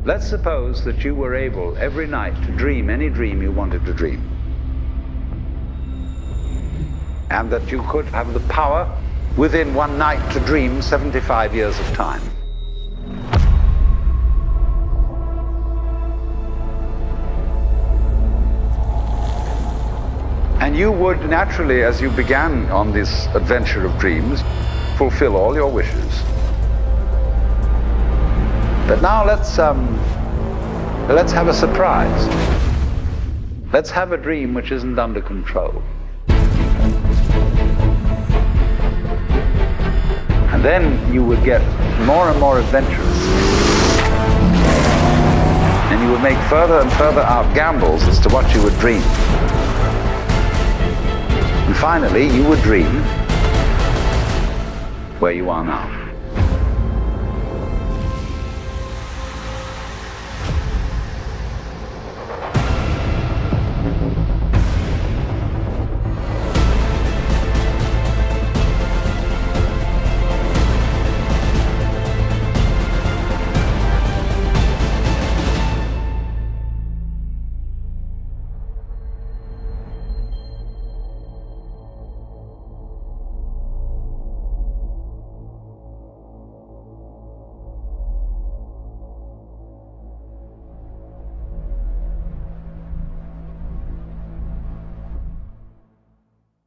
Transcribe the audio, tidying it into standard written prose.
Let's suppose that you were able every night to dream any dream you wanted to dream. And that you could have the power within one night to dream 75 years of time. And you would naturally, as you began on this adventure of dreams, fulfill all your wishes. But now let's have a surprise. Let's have a dream which isn't under control. And then you would get more and more adventurous. And you would make further and further out gambles as to what you would dream. And finally, you would dream where you are now.